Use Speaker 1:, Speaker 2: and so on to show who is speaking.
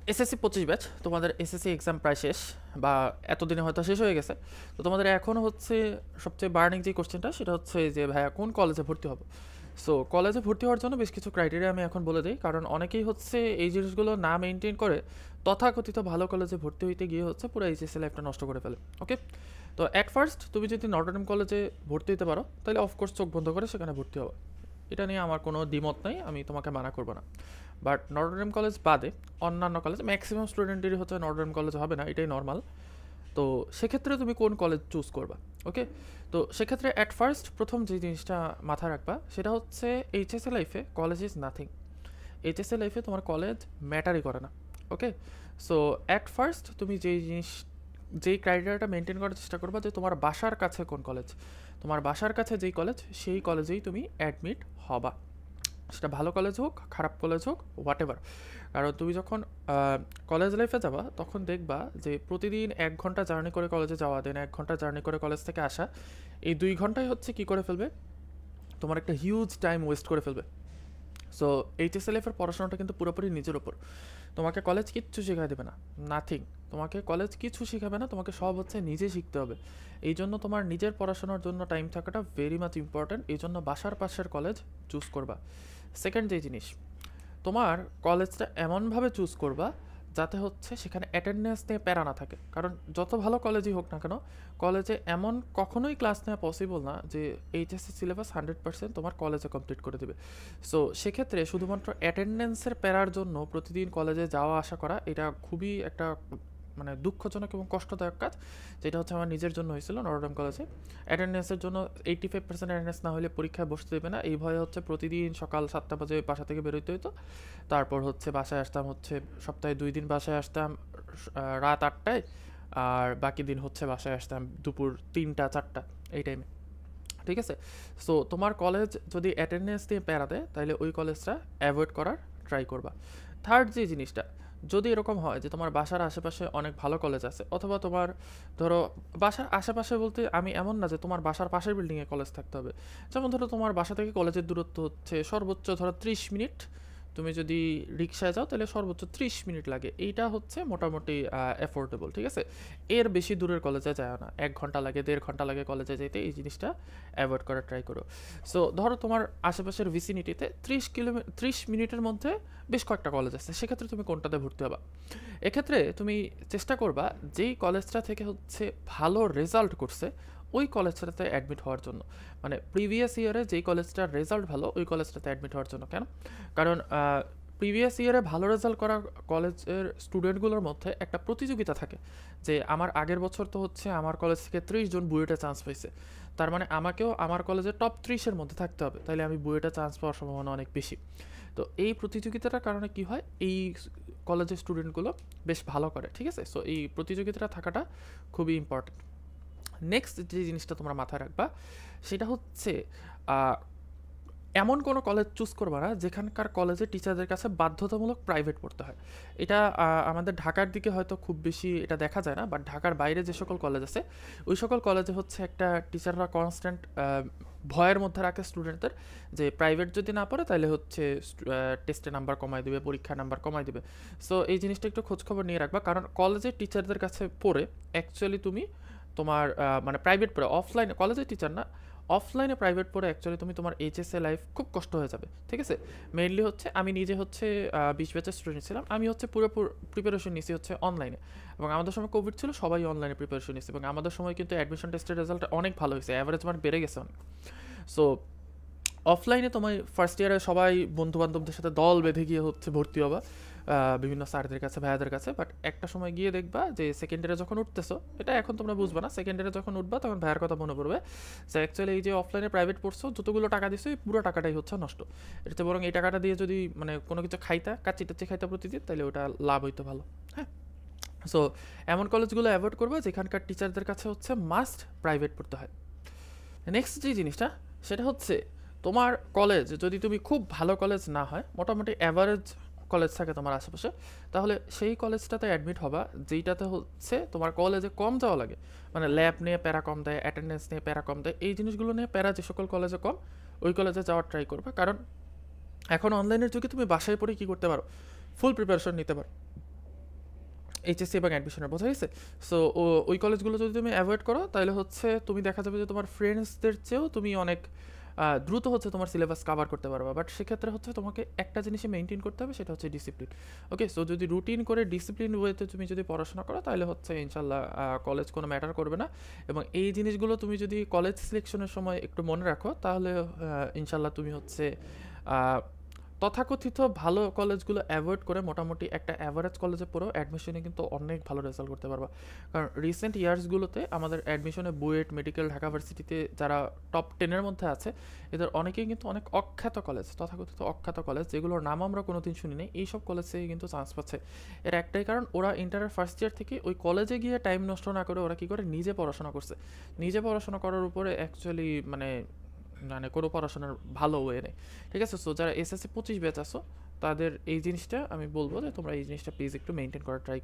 Speaker 1: SSC 25 batch, তোমাদের SSC exam প্রায় শেষ, বা এতদিনে হয়তো শেষ হয়ে গেছে। তো তোমাদের এখন হচ্ছে সবচেয়ে বার্নিং যে কোশ্চেনটা, সেটা হচ্ছে যে ভাইয়া কোন কলেজে ভর্তি হবো। সো কলেজে ভর্তি হওয়ার জন্য বেশ কিছু ক্রাইটেরিয়া আমি এখন বলে দিই, কারণ অনেকেই হচ্ছে এই জিনিসগুলো না মেনটেন করে তথাকথিত ভালো কলেজে ভর্তি হইতে গিয়ে হচ্ছে পুরো এইচএসসি লাইফটা নষ্ট করে ফেলে। ওকে, তো অ্যাট ফার্স্ট তুমি যদি নটরডেম কলেজে ভর্তি হতে পারো, তাহলে অফকোর্স চোখ বন্ধ করে সেখানে ভর্তি হবো, এটা নিয়ে আমার কোনো দ্বিমত নাই, আমি তোমাকে মানা করবো না। বাট নটরডেম কলেজ বাদে অন্যান্য কলেজ, ম্যাক্সিমাম স্টুডেন্টেরই হচ্ছে নটরডেম কলেজ হবে না, এটাই নর্মাল। তো সেক্ষেত্রে তুমি কোন কলেজ চুজ করবা? ওকে, তো সেক্ষেত্রে অ্যাট ফার্স্ট প্রথম যে জিনিসটা মাথায় রাখবা সেটা হচ্ছে এইচএসএ লাইফে কলেজ ইজ নাথিং। এইচএসএ লাইফে তোমার কলেজ ম্যাটারই করে না। ওকে, সো অ্যাট ফার্স্ট তুমি যেই ক্রাইটেরিয়াটা মেনটেন করার চেষ্টা করবা যে তোমার বাসার কাছে কোন কলেজ, তোমার বাসার কাছে যেই কলেজ সেই কলেজেই তুমি অ্যাডমিট হবা, সেটা ভালো কলেজ হোক খারাপ কলেজ হোক হোয়াট এভার। কারণ তুমি যখন কলেজ লাইফে যাবা তখন দেখবা যে প্রতিদিন 1 ঘন্টা জার্নি করে কলেজে যাওয়া, দেন 1 ঘন্টা জার্নি করে কলেজ থেকে আসা, এই 2 ঘন্টায় হচ্ছে কি করে ফেলবে, তোমার একটা হিউজ টাইম ওয়েস্ট করে ফেলবে। সো এইচএসএলএফ এর পড়াশোনাটা কিন্তু পুরোপুরি নিজের ওপর, তোমাকে কলেজ কিচ্ছু শেখাই দেবে না, নাথিং। তোমাকে কলেজ কিছু শেখাবে না, তোমাকে সব হচ্ছে নিজে শিখতে হবে। এই জন্য তোমার নিজের পড়াশোনার জন্য টাইম থাকাটা ভেরি মাচ ইম্পর্ট্যান্ট, এই জন্য বাসার পাশের কলেজ চুজ করবা। সেকেন্ড যে জিনিস, তোমার কলেজটা এমনভাবে চুজ করবা যাতে হচ্ছে সেখানে অ্যাটেন্ডেন্স নিয়ে প্যারা না থাকে, কারণ যত ভালো কলেজই হোক না কেন, কলেজে এমন কখনোই ক্লাস নেওয়া পসিবল না যে এইচএসসি সিলেবাস 100% তোমার কলেজে কমপ্লিট করে দেবে। সো সেক্ষেত্রে শুধুমাত্র অ্যাটেন্ডেন্সের প্যারার জন্য প্রতিদিন কলেজে যাওয়া আসা করা, এটা খুবই একটা মানে দুঃখজনক এবং কষ্টদায়ক কাজ, যেটা হচ্ছে আমার নিজের জন্য হয়েছিল নটরডেম কলেজে। অ্যাটেন্ডেন্সের জন্য 85% অ্যাটেন্ডেন্স না হলে পরীক্ষায় বসতে দেবে না, এই ভয়ে হচ্ছে প্রতিদিন সকাল 7টা বাজে বাসা থেকে বেরোতে হতো। তারপর হচ্ছে বাসায় আসতাম হচ্ছে সপ্তাহে 2 দিন বাসায় আসতাম রাত 8টায়, আর বাকি দিন হচ্ছে বাসায় আসতাম দুপুর 3টা 4টা এই টাইমে। ঠিক আছে, সো তোমার কলেজ যদি অ্যাটেন্ডেন্স দিয়ে প্যারা দেয় তাহলে ওই কলেজটা অ্যাভয়েড করার ট্রাই করবা। থার্ড যে জিনিসটা, যদি এরকম হয় যে তোমার বাসার আশেপাশে অনেক ভালো কলেজ আছে, অথবা তোমার ধরো বাসার আশেপাশে বলতে আমি এমন না যে তোমার বাসার পাশের বিল্ডিংয়ে কলেজ থাকতে হবে, যেমন ধরো তোমার বাসা থেকে কলেজের দূরত্ব হচ্ছে সর্বোচ্চ ধরো 30 মিনিট, তুমি যদি রিক্সায় যাও তাহলে সর্বোচ্চ 30 মিনিট লাগে, এইটা হচ্ছে মোটামুটি অ্যাফোর্ডেবল। ঠিক আছে, এর বেশি দূরের কলেজে যায় না, 1 ঘন্টা লাগে 1.5 ঘন্টা লাগে কলেজে যেতে, এই জিনিসটা অ্যাভয়েড করার ট্রাই করো। সো ধরো তোমার আশেপাশের ভিসিনিটিতে 30 মিনিটের মধ্যে বেশ কয়েকটা কলেজ আছে, সেক্ষেত্রে তুমি কোনটাতে ভর্তি হবা? এক্ষেত্রে তুমি চেষ্টা করবা যেই কলেজটা থেকে হচ্ছে ভালো রেজাল্ট করছে ওই কলেজটাতে অ্যাডমিট হওয়ার জন্য, মানে প্রিভিয়াস ইয়ারে যেই কলেজটার রেজাল্ট ভালো ওই কলেজটাতে অ্যাডমিট হওয়ার জন্য। কেন? কারণ প্রিভিয়াস ইয়ারে ভালো রেজাল্ট করা কলেজের স্টুডেন্টগুলোর মধ্যে একটা প্রতিযোগিতা থাকে, যে আমার আগের বছর তো হচ্ছে আমার কলেজ থেকে 30 জন বুয়েটে চান্স পাইছে, তার মানে আমাকেও আমার কলেজের টপ 30-এর মধ্যে থাকতে হবে, তাইলে আমি বুয়েটে চান্স পাওয়ার সম্ভাবনা অনেক বেশি। তো এই প্রতিযোগিতাটার কারণে কি হয়, এই কলেজের স্টুডেন্টগুলো বেশ ভালো করে। ঠিক আছে, সো এই প্রতিযোগিতাটা থাকাটা খুবই ইম্পর্টেন্ট। নেক্সট যে জিনিসটা তোমরা মাথায় রাখবা সেটা হচ্ছে এমন কোনো কলেজ চুজ করবা না যেখানকার কলেজে টিচারদের কাছে বাধ্যতামূলক প্রাইভেট পড়তে হয়। এটা আমাদের ঢাকার দিকে হয়তো খুব বেশি এটা দেখা যায় না, বাট ঢাকার বাইরে যে সকল কলেজ আছে ওই সকল কলেজে হচ্ছে একটা টিচাররা কনস্ট্যান্ট ভয়ের মধ্যে রাখে স্টুডেন্টদের, যে প্রাইভেট যদি না পড়ে তাহলে হচ্ছে টেস্টে নাম্বার কমায় দেবে, পরীক্ষায় নাম্বার কমায় দেবে। সো এই জিনিসটা একটু খোঁজখবর নিয়ে রাখবা, কারণ কলেজের টিচারদের কাছে পড়ে অ্যাকচুয়ালি তুমি তোমার মানে প্রাইভেট পড়ে অফলাইনে, কলেজের টিচার না, অফলাইনে প্রাইভেট পড়ে অ্যাকচুয়ালি তোমার এইচএসএ লাইফ খুব কষ্ট হয়ে যাবে। ঠিক আছে, মেইনলি হচ্ছে আমি নিজে হচ্ছে 20 ব্যাচের স্টুডেন্ট ছিলাম, আমি হচ্ছে পুরো প্রিপারেশন নিয়েছি হচ্ছে অনলাইনে, এবং আমাদের সময় কোভিড ছিল, সবাই অনলাইনে প্রিপারেশন নিয়েছে, এবং আমাদের সময় কিন্তু অ্যাডমিশন টেস্টের রেজাল্ট অনেক ভালো হয়েছে, অ্যাভারেজ মার্ক বেড়ে গেছে অনেক। সো অফলাইনে তোমার ফার্স্ট ইয়ারে সবাই বন্ধু বান্ধবদের সাথে দল বেঁধে গিয়ে হচ্ছে ভর্তি হবা বিভিন্ন স্যারদের কাছে ভাইয়াদের কাছে, বাট একটা সময় গিয়ে দেখবা যে সেকেন্ড ইয়ারে যখন উঠতেছো, এটা এখন তোমরা বুঝবা না, সেকেন্ড ইয়ারে যখন উঠবা তখন ভাইয়ার কথা মনে পড়বে যে অ্যাকচুয়ালি এই যে অফলাইনে প্রাইভেট পড়ছো যতগুলো টাকা দিছো এই পুরো টাকাটাই হচ্ছে নষ্ট, এটাতে বরং এই টাকাটা দিয়ে যদি মানে কোনো কিছু খাইতা কাচ্চি টাচ্চি খাইতা প্রতিদিন, তাহলে ওটা লাভ হইতো ভালো। হ্যাঁ, সো এমন কলেজগুলো অ্যাভয়েড করবে যেখানকার টিচারদের কাছে হচ্ছে মাস্ট প্রাইভেট পড়তে হয়। নেক্সট যে জিনিসটা সেটা হচ্ছে তোমার কলেজ যদি তুমি খুব ভালো কলেজ না হয়, মোটামুটি অ্যাভারেজ কলেজ থাকে তোমার আশেপাশে, তাহলে সেই কলেজটাতে অ্যাডমিট হবা যেইটাতে হচ্ছে তোমার কলেজে কম যাওয়া লাগে, মানে ল্যাব নিয়ে প্যারা কম দেয়, অ্যাটেন্ডেন্স নিয়ে প্যারা কম দেয়, এই জিনিসগুলো নিয়ে প্যারা যে সকল কলেজে কম ওই কলেজে যাওয়ার ট্রাই করবে। কারণ এখন অনলাইনের যুগে তুমি বাসায় পড়ে কী করতে পারো, ফুল প্রিপারেশন নিতে পারো। এইচএসসি এবং অ্যাডমিশনের, বোঝা গেছে? সো ওই কলেজগুলো যদি তুমি অ্যাভয়েড করো তাহলে হচ্ছে তুমি দেখা যাবে যে তোমার ফ্রেন্ডসদের চেয়েও তুমি অনেক দ্রুত হচ্ছে তোমার সিলেবাস কাভার করতে পারবা। বাট সেক্ষেত্রে হচ্ছে তোমাকে একটা জিনিসই মেনটেন করতে হবে, সেটা হচ্ছে ডিসিপ্লিন। ওকে, সো যদি রুটিন করে ডিসিপ্লিন ওয়েতে তুমি যদি পড়াশোনা করো তাহলে হচ্ছে ইনশাল্লাহ কলেজ কোনো ম্যাটার করবে না। এবং এই জিনিসগুলো তুমি যদি কলেজ সিলেকশনের সময় একটু মনে রাখো তাহলে ইনশাল্লাহ তুমি হচ্ছে আহ, তথাকথিত ভালো কলেজগুলো অ্যাভয়েড করে মোটামুটি একটা অ্যাভারেজ কলেজে পড়েও অ্যাডমিশনে কিন্তু অনেক ভালো রেজাল্ট করতে পারবা। কারণ রিসেন্ট ইয়ার্সগুলোতে আমাদের অ্যাডমিশনে বুয়েট, মেডিকেল, ঢাকা ভার্সিটিতে যারা টপ 10-এর মধ্যে আছে, এদের অনেকেই কিন্তু অনেক অখ্যাত কলেজ, তথাকথিত অখ্যাত কলেজ যেগুলোর নাম আমরা কোনোদিন শুনি নাই, এইসব কলেজ থেকে কিন্তু চান্স পাচ্ছে। এর একটাই কারণ, ওরা ইন্টারের ফার্স্ট ইয়ার থেকে ওই কলেজে গিয়ে টাইম নষ্ট না করে ওরা কী করে নিজে পড়াশোনা করছে। নিজে পড়াশোনা করার উপরে অ্যাকচুয়ালি মানে মানে কোনো পড়াশোনার ভালো ওয়ে নেই। ঠিক আছে, সো যারা এসএসসি 25 ব্যাচ আসো তাদের এই জিনিসটা আমি বলবো যে তোমরা এই জিনিসটা প্লিজ একটু মেনটেন করার ট্রাই